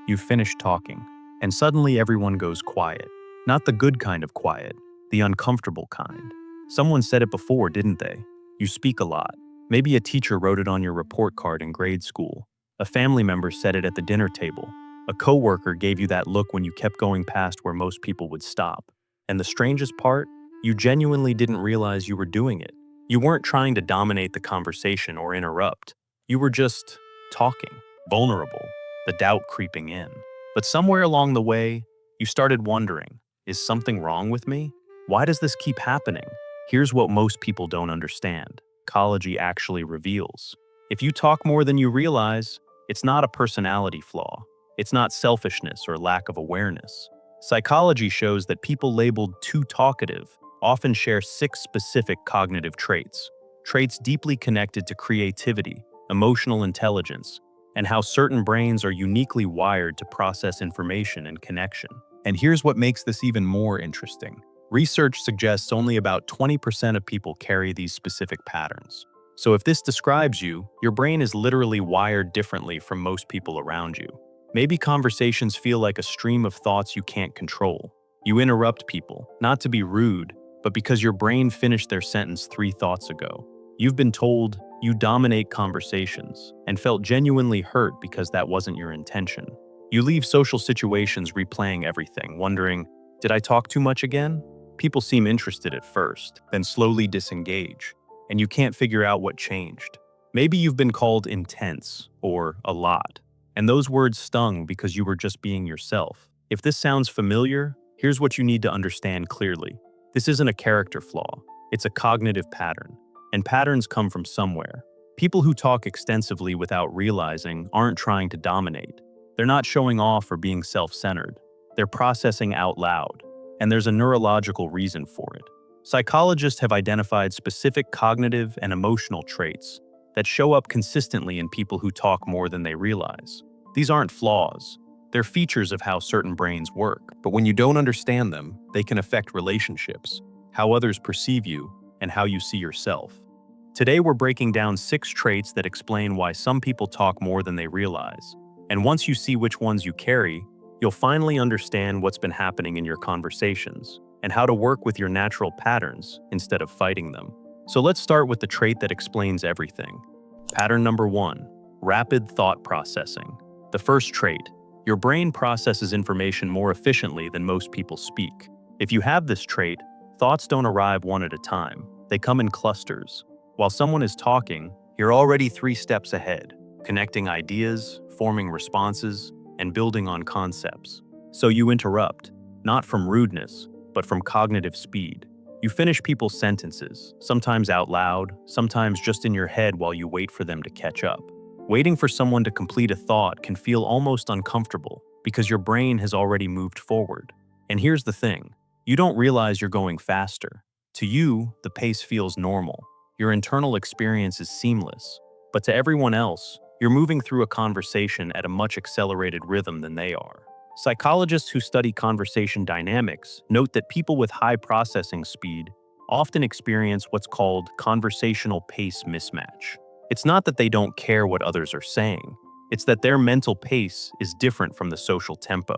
You finish talking, and suddenly everyone goes quiet. Not the good kind of quiet, the uncomfortable kind. Someone said it before, didn't they? You speak a lot. Maybe a teacher wrote it on your report card in grade school. A family member said it at the dinner table. A coworker gave you that look when you kept going past where most people would stop. And the strangest part? You genuinely didn't realize you were doing it. You weren't trying to dominate the conversation or interrupt. You were just talking, vulnerable, the doubt creeping in. But somewhere along the way, you started wondering, is something wrong with me? Why does this keep happening? Here's what most people don't understand. Psychology actually reveals. If you talk more than you realize, it's not a personality flaw. It's not selfishness or lack of awareness. Psychology shows that people labeled too talkative often share 6 specific cognitive traits, traits deeply connected to creativity, emotional intelligence, and how certain brains are uniquely wired to process information and connection. And here's what makes this even more interesting. Research suggests only about 20% of people carry these specific patterns. So if this describes you, your brain is literally wired differently from most people around you. Maybe conversations feel like a stream of thoughts you can't control. You interrupt people, not to be rude, but because your brain finished their sentence 3 thoughts ago. You've been told you dominate conversations and felt genuinely hurt because that wasn't your intention. You leave social situations replaying everything, wondering, did I talk too much again? People seem interested at first, then slowly disengage, and you can't figure out what changed. Maybe you've been called intense or a lot, and those words stung because you were just being yourself. If this sounds familiar, here's what you need to understand clearly. This isn't a character flaw, it's a cognitive pattern, and patterns come from somewhere. People who talk extensively without realizing aren't trying to dominate. They're not showing off or being self-centered. They're processing out loud, and there's a neurological reason for it. Psychologists have identified specific cognitive and emotional traits that show up consistently in people who talk more than they realize. These aren't flaws. They're features of how certain brains work, but when you don't understand them, they can affect relationships, how others perceive you, and how you see yourself. Today we're breaking down 6 traits that explain why some people talk more than they realize. And once you see which ones you carry, you'll finally understand what's been happening in your conversations and how to work with your natural patterns instead of fighting them. So let's start with the trait that explains everything. Pattern number 1, rapid thought processing. The first trait, your brain processes information more efficiently than most people speak. If you have this trait, thoughts don't arrive one at a time. They come in clusters. While someone is talking, you're already 3 steps ahead, connecting ideas, forming responses, and building on concepts. So you interrupt, not from rudeness, but from cognitive speed. You finish people's sentences, sometimes out loud, sometimes just in your head while you wait for them to catch up. Waiting for someone to complete a thought can feel almost uncomfortable because your brain has already moved forward. And here's the thing, you don't realize you're going faster. To you, the pace feels normal. Your internal experience is seamless. But to everyone else, you're moving through a conversation at a much accelerated rhythm than they are. Psychologists who study conversation dynamics note that people with high processing speed often experience what's called conversational pace mismatch. It's not that they don't care what others are saying, it's that their mental pace is different from the social tempo.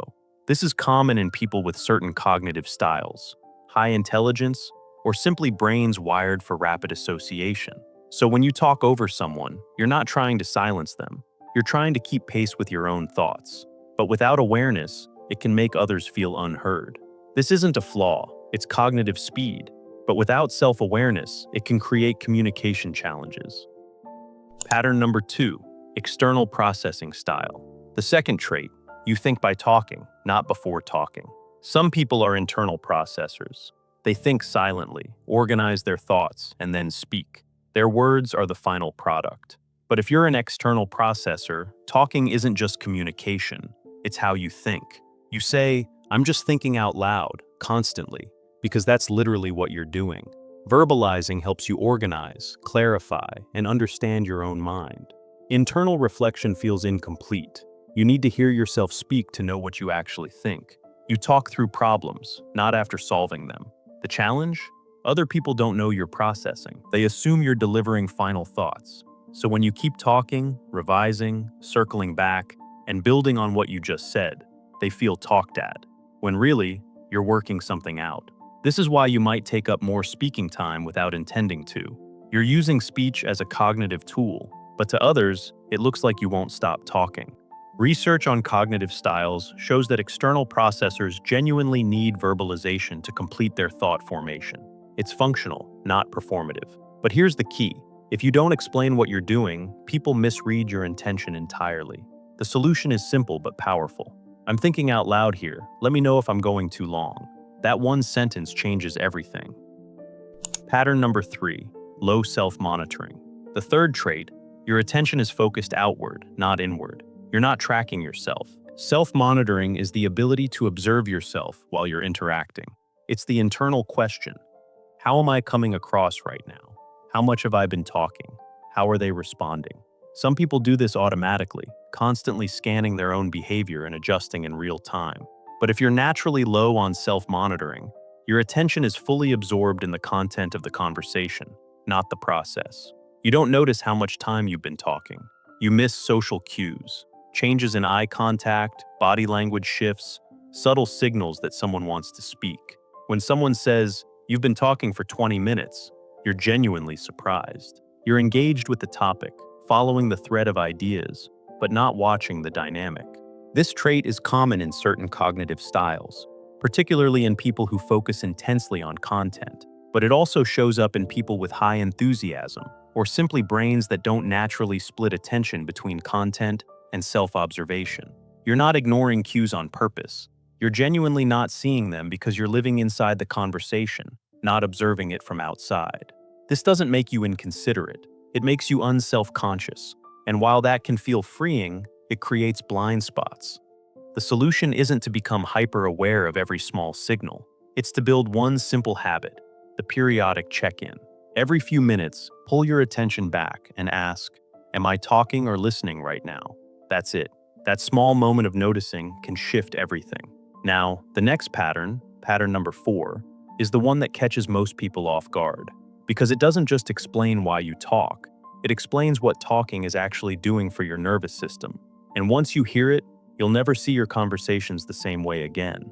This is common in people with certain cognitive styles, high intelligence, or simply brains wired for rapid association. So when you talk over someone, you're not trying to silence them, you're trying to keep pace with your own thoughts. But without awareness, it can make others feel unheard. This isn't a flaw, it's cognitive speed. But without self-awareness, it can create communication challenges. Pattern number 2, external processing style. The second trait, you think by talking, not before talking. Some people are internal processors. They think silently, organize their thoughts, and then speak. Their words are the final product. But if you're an external processor, talking isn't just communication, it's how you think. You say, I'm just thinking out loud, constantly, because that's literally what you're doing. Verbalizing helps you organize, clarify, and understand your own mind. Internal reflection feels incomplete. You need to hear yourself speak to know what you actually think. You talk through problems, not after solving them. The challenge? Other people don't know you're processing. They assume you're delivering final thoughts. So when you keep talking, revising, circling back, and building on what you just said, they feel talked at, when really, you're working something out. This is why you might take up more speaking time without intending to. You're using speech as a cognitive tool, but to others, it looks like you won't stop talking. Research on cognitive styles shows that external processors genuinely need verbalization to complete their thought formation. It's functional, not performative. But here's the key. If you don't explain what you're doing, people misread your intention entirely. The solution is simple but powerful. I'm thinking out loud here. Let me know if I'm going too long. That one sentence changes everything. Pattern number 3, low self-monitoring. The third trait, your attention is focused outward, not inward. You're not tracking yourself. Self-monitoring is the ability to observe yourself while you're interacting. It's the internal question. How am I coming across right now? How much have I been talking? How are they responding? Some people do this automatically, constantly scanning their own behavior and adjusting in real time. But if you're naturally low on self-monitoring, your attention is fully absorbed in the content of the conversation, not the process. You don't notice how much time you've been talking. You miss social cues, changes in eye contact, body language shifts, subtle signals that someone wants to speak. When someone says, "You've been talking for 20 minutes, you're genuinely surprised. You're engaged with the topic, following the thread of ideas, but not watching the dynamic. This trait is common in certain cognitive styles, particularly in people who focus intensely on content, but it also shows up in people with high enthusiasm, or simply brains that don't naturally split attention between content and self-observation. You're not ignoring cues on purpose. You're genuinely not seeing them because you're living inside the conversation, not observing it from outside. This doesn't make you inconsiderate. It makes you unself-conscious. And while that can feel freeing, it creates blind spots. The solution isn't to become hyper-aware of every small signal. It's to build one simple habit, the periodic check-in. Every few minutes, pull your attention back and ask, am I talking or listening right now? That's it. That small moment of noticing can shift everything. Now, the next pattern, pattern number 4, is the one that catches most people off guard. Because it doesn't just explain why you talk, it explains what talking is actually doing for your nervous system. And once you hear it, you'll never see your conversations the same way again.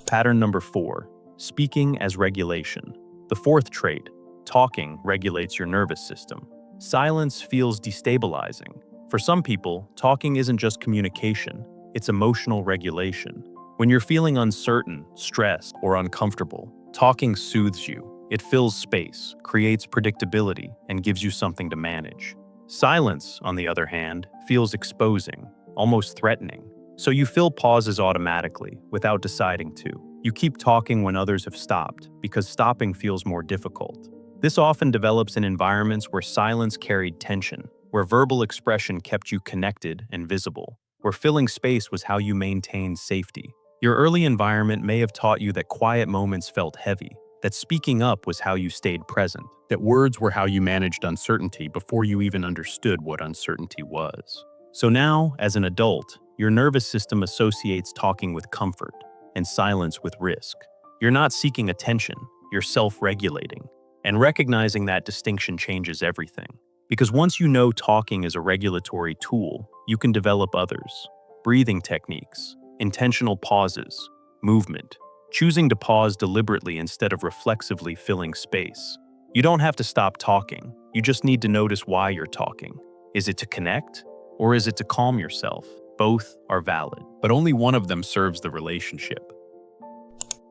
Pattern number 4, speaking as regulation. The fourth trait, talking regulates your nervous system. Silence feels destabilizing. For some people, talking isn't just communication, it's emotional regulation. When you're feeling uncertain, stressed, or uncomfortable, talking soothes you. It fills space, creates predictability, and gives you something to manage. Silence, on the other hand, feels exposing, almost threatening. So you fill pauses automatically, without deciding to. You keep talking when others have stopped, because stopping feels more difficult. This often develops in environments where silence carried tension, where verbal expression kept you connected and visible, where filling space was how you maintained safety. Your early environment may have taught you that quiet moments felt heavy, that speaking up was how you stayed present, that words were how you managed uncertainty before you even understood what uncertainty was. So now, as an adult, your nervous system associates talking with comfort and silence with risk. You're not seeking attention, you're self-regulating. And recognizing that distinction changes everything. Because once you know talking is a regulatory tool, you can develop others. Breathing techniques, intentional pauses, movement, choosing to pause deliberately instead of reflexively filling space. You don't have to stop talking, you just need to notice why you're talking. Is it to connect, or is it to calm yourself? Both are valid, but only one of them serves the relationship.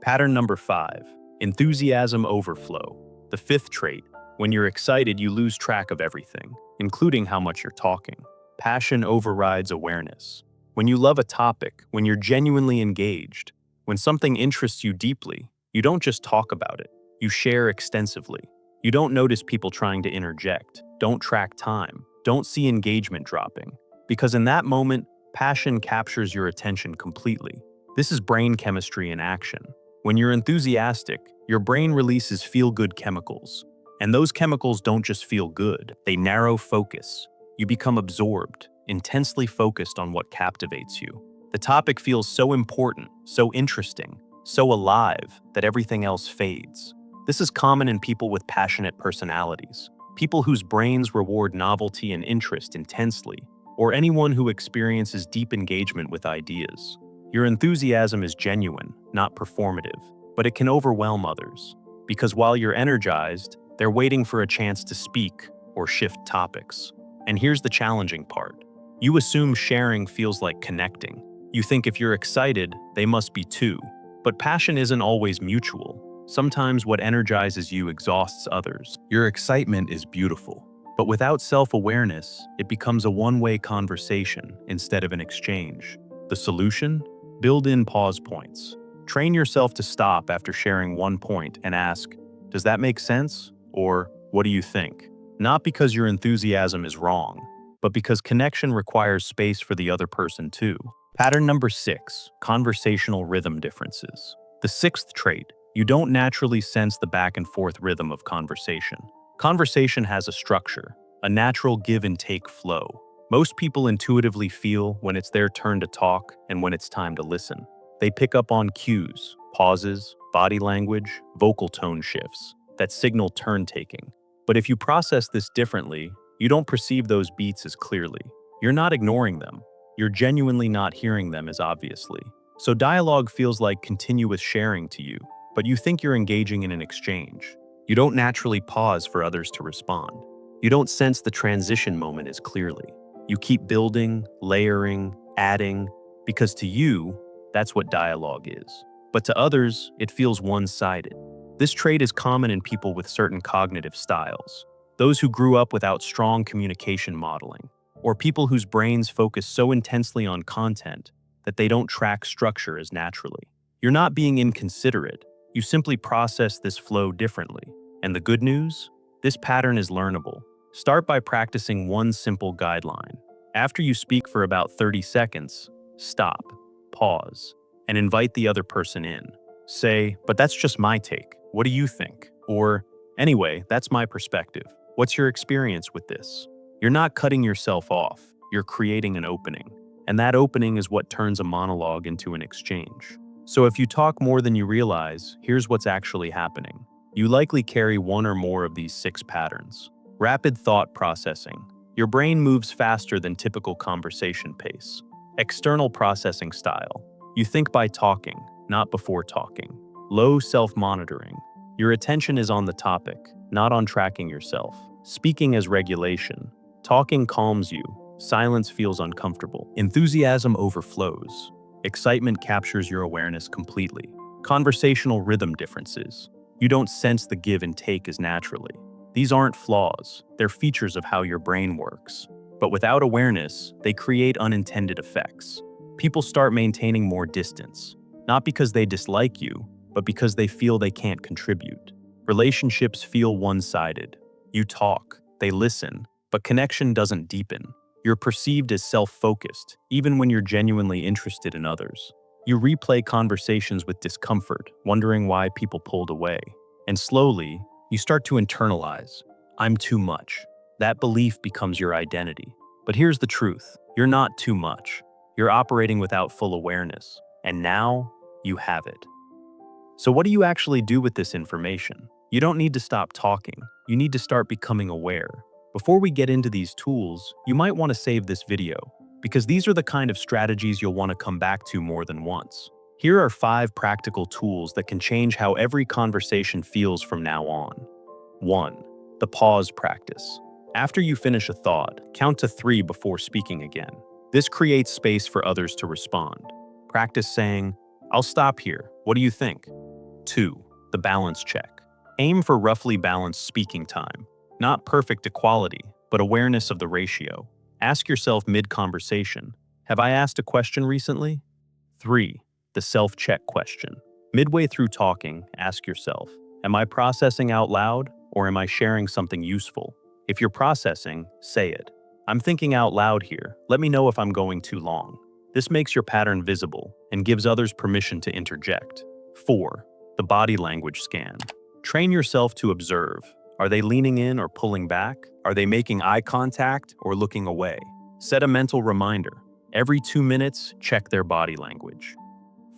Pattern number 5, enthusiasm overflow. The fifth trait, when you're excited, you lose track of everything, including how much you're talking. Passion overrides awareness. When you love a topic, when you're genuinely engaged, when something interests you deeply, you don't just talk about it, you share extensively. You don't notice people trying to interject, don't track time, don't see engagement dropping. Because in that moment, passion captures your attention completely. This is brain chemistry in action. When you're enthusiastic, your brain releases feel-good chemicals. And those chemicals don't just feel good, they narrow focus. You become absorbed, intensely focused on what captivates you. The topic feels so important, so interesting, so alive that everything else fades. This is common in people with passionate personalities, people whose brains reward novelty and interest intensely. or anyone who experiences deep engagement with ideas. Your enthusiasm is genuine, not performative, but it can overwhelm others. Because while you're energized, they're waiting for a chance to speak or shift topics. And here's the challenging part. You assume sharing feels like connecting. You think if you're excited, they must be too. But passion isn't always mutual. Sometimes what energizes you exhausts others. Your excitement is beautiful, but without self-awareness, it becomes a one-way conversation instead of an exchange. The solution? Build in pause points. Train yourself to stop after sharing one point and ask, "Does that make sense?" Or, "What do you think?" Not because your enthusiasm is wrong, but because connection requires space for the other person too. Pattern number 6, conversational rhythm differences. The sixth trait, you don't naturally sense the back and forth rhythm of conversation. Conversation has a structure, a natural give and take flow. Most people intuitively feel when it's their turn to talk and when it's time to listen. They pick up on cues, pauses, body language, vocal tone shifts that signal turn taking. But if you process this differently, you don't perceive those beats as clearly. You're not ignoring them. You're genuinely not hearing them as obviously. So dialogue feels like continuous sharing to you, but you think you're engaging in an exchange. You don't naturally pause for others to respond. You don't sense the transition moment as clearly. You keep building, layering, adding, because to you, that's what dialogue is. But to others, it feels one-sided. This trait is common in people with certain cognitive styles, those who grew up without strong communication modeling, or people whose brains focus so intensely on content that they don't track structure as naturally. You're not being inconsiderate, you simply process this flow differently. And the good news? This pattern is learnable. Start by practicing one simple guideline. After you speak for about 30 seconds, stop, pause, and invite the other person in. Say, "But that's just my take. What do you think?" Or, "Anyway, that's my perspective. What's your experience with this?" You're not cutting yourself off, you're creating an opening. And that opening is what turns a monologue into an exchange. So if you talk more than you realize, here's what's actually happening. You likely carry one or more of these 6 patterns. Rapid thought processing. Your brain moves faster than typical conversation pace. External processing style. You think by talking, not before talking. Low self-monitoring. Your attention is on the topic, not on tracking yourself. Speaking as regulation. Talking calms you. Silence feels uncomfortable. Enthusiasm overflows. Excitement captures your awareness completely. Conversational rhythm differences. You don't sense the give and take as naturally. These aren't flaws, they're features of how your brain works. But without awareness, they create unintended effects. People start maintaining more distance, not because they dislike you, but because they feel they can't contribute. Relationships feel one-sided. You talk, they listen, but connection doesn't deepen. You're perceived as self-focused, even when you're genuinely interested in others. You replay conversations with discomfort, wondering why people pulled away. And slowly, you start to internalize, "I'm too much." That belief becomes your identity. But here's the truth, you're not too much. You're operating without full awareness. And now, you have it. So what do you actually do with this information? You don't need to stop talking. You need to start becoming aware. Before we get into these tools, you might want to save this video, because these are the kind of strategies you'll want to come back to more than once. Here are 5 practical tools that can change how every conversation feels from now on. 1. The pause practice. After you finish a thought, count to 3 before speaking again. This creates space for others to respond. Practice saying, "I'll stop here. What do you think?" 2. The balance check. Aim for roughly balanced speaking time. Not perfect equality, but awareness of the ratio. Ask yourself mid-conversation, "Have I asked a question recently?" 3. The self-check question. Midway through talking, ask yourself, "Am I processing out loud or am I sharing something useful?" If you're processing, say it. "I'm thinking out loud here. Let me know if I'm going too long." This makes your pattern visible and gives others permission to interject. 4. The body language scan. Train yourself to observe. Are they leaning in or pulling back? Are they making eye contact or looking away? Set a mental reminder. Every 2 minutes, check their body language.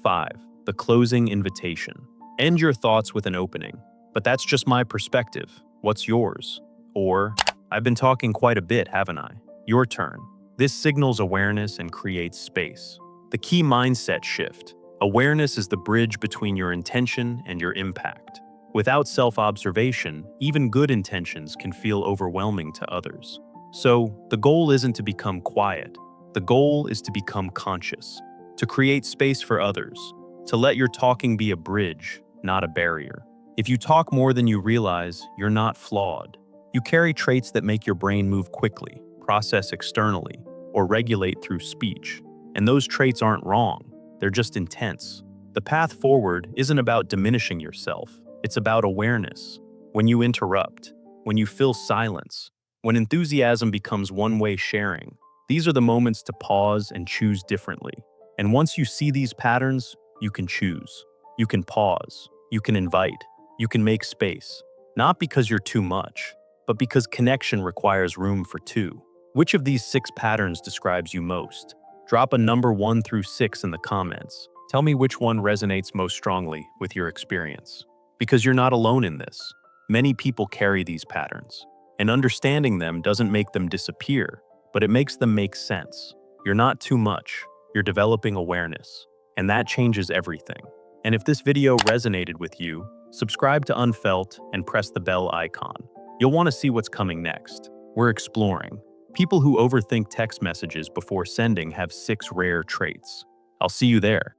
5. The closing invitation. End your thoughts with an opening. "But that's just my perspective. What's yours?" Or, "I've been talking quite a bit, haven't I? Your turn." This signals awareness and creates space. The key mindset shift. Awareness is the bridge between your intention and your impact. Without self-observation, even good intentions can feel overwhelming to others. So, the goal isn't to become quiet. The goal is to become conscious, to create space for others, to let your talking be a bridge, not a barrier. If you talk more than you realize, you're not flawed. You carry traits that make your brain move quickly, process externally, or regulate through speech. And those traits aren't wrong, they're just intense. The path forward isn't about diminishing yourself, it's about awareness. When you interrupt, when you fill silence, when enthusiasm becomes one-way sharing, these are the moments to pause and choose differently. And once you see these patterns, you can choose. You can pause. You can invite. You can make space. Not because you're too much, but because connection requires room for two. Which of these 6 patterns describes you most? Drop a number 1 through 6 in the comments. Tell me which one resonates most strongly with your experience. Because you're not alone in this. Many people carry these patterns. And understanding them doesn't make them disappear, but it makes them make sense. You're not too much. You're developing awareness. And that changes everything. And if this video resonated with you, subscribe to Unfelt and press the bell icon. You'll want to see what's coming next. We're exploring. People who overthink text messages before sending have 6 rare traits. I'll see you there.